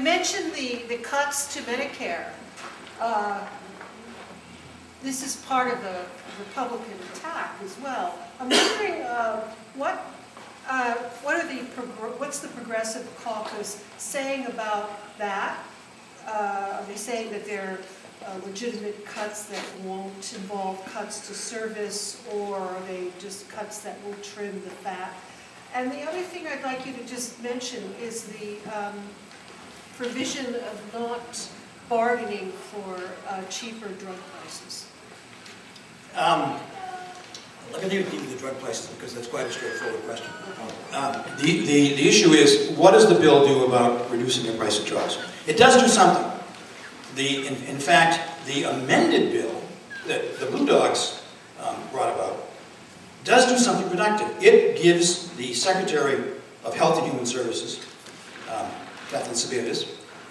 mentioned the cuts to Medicare. This is part of the Republican attack as well. I'm wondering what's the Progressive Caucus saying about that? Are they saying that they're legitimate cuts that won't involve cuts to service, or are they just cuts that will trim the fat? And the other thing I'd like you to just mention is the provision of not bargaining for cheaper drug prices. Let me give you the drug prices, because that's quite a straightforward question. The issue is, what does the bill do about reducing the price of drugs? It does do something. In fact, the amended bill that the Blue Dogs brought about does do something productive. It gives the Secretary of Health and Human Services, Kathleen Sebelius,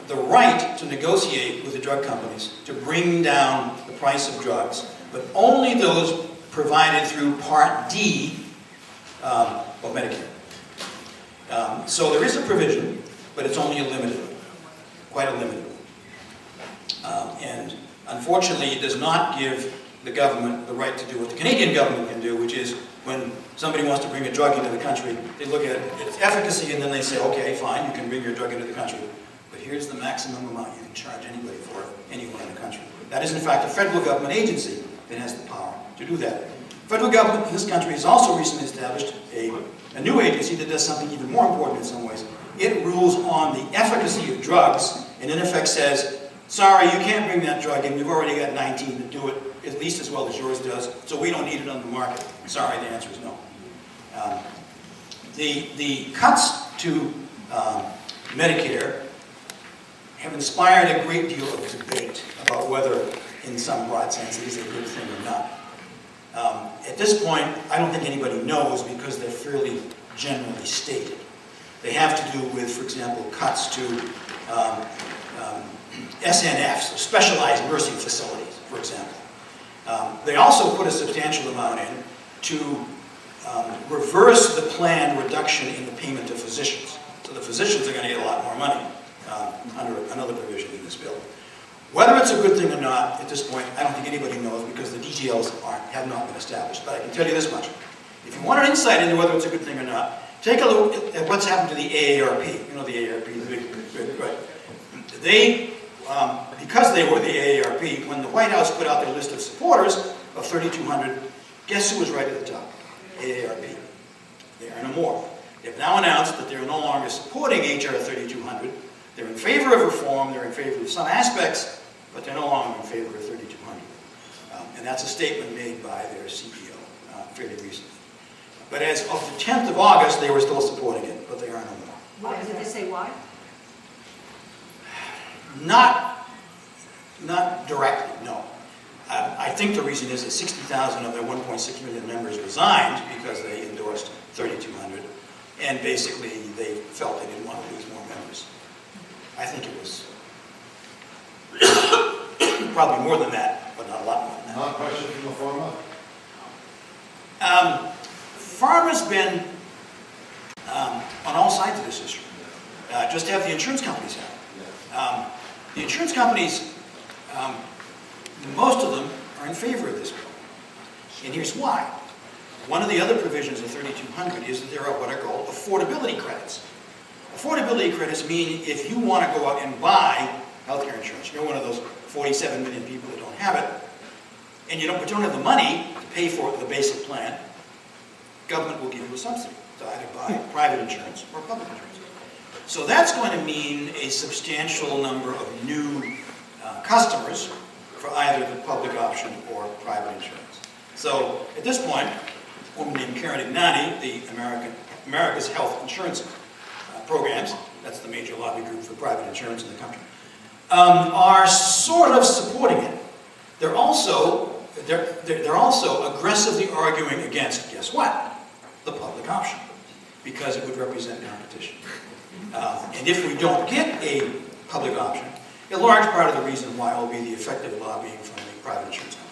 the right to negotiate with the drug companies to bring down the price of drugs, but only those provided through Part D of Medicare. So there is a provision, but it's only a limited, quite a limited. And unfortunately, it does not give the government the right to do what the Canadian government can do, which is when somebody wants to bring a drug into the country, they look at its efficacy and then they say, okay, fine, you can bring your drug into the country, but here's the maximum amount you can charge anybody for it, anywhere in the country. That is, in fact, a federal government agency that has the power to do that. Federal government in this country has also recently established a new agency that does something even more important in some ways. It rules on the efficacy of drugs and in effect says, sorry, you can't bring that drug in, we've already got 19 that do it at least as well as yours does, so we don't need it on the market. Sorry, the answer is no. The cuts to Medicare have inspired a great deal of debate about whether, in some broad sense, it is a good thing or not. At this point, I don't think anybody knows because they're fairly generally stated. They have to do with, for example, cuts to SNFs, or Specialized Nursing Facilities, for example. They also put a substantial amount in to reverse the planned reduction in the payment to physicians. So the physicians are going to get a lot more money under another provision in this bill. Whether it's a good thing or not, at this point, I don't think anybody knows because the details have not been established. But I can tell you this much. If you want an insight into whether it's a good thing or not, take a look at what's happened to the AARP. You know the AARP, the big right? They, because they were the AARP, when the White House put out their list of supporters of 3,200, guess who was right at the top? AARP. They are no more. They've now announced that they're no longer supporting H.R. 3,200. They're in favor of reform, they're in favor of some aspects, but they're no longer in favor of 3,200. And that's a statement made by their CEO fairly recently. But as of the 10th of August, they were still supporting it, but they are no more. Why? Did they say why? Not directly, no. I think the reason is that 60,000 of their 1.6 million members resigned because they endorsed 3,200, and basically they felt they didn't want to lose more members. I think it was probably more than that, but not a lot more than that. Not a question from the farmer? Farmers been on all sides of this issue. Just have the insurance companies have. The insurance companies, most of them are in favor of this bill. And here's why. One of the other provisions of 3,200 is that there are what are called affordability credits. Affordability credits mean if you want to go out and buy healthcare insurance, you're one of those 47 million people that don't have it, and you don't have the money to pay for the basic plan, government will give you a subsidy to either buy private insurance or public insurance. So that's going to mean a substantial number of new customers for either the public option or private insurance. So at this point, a woman named Karen Ignati, the America's Health Insurance Programs, that's the major lobby group for private insurance in the country, are sort of supporting it. They're also aggressively arguing against, guess what? The public option, because it would represent competition. And if we don't get a public option, a large part of the reason why will be the effective lobbying from the private insurance companies.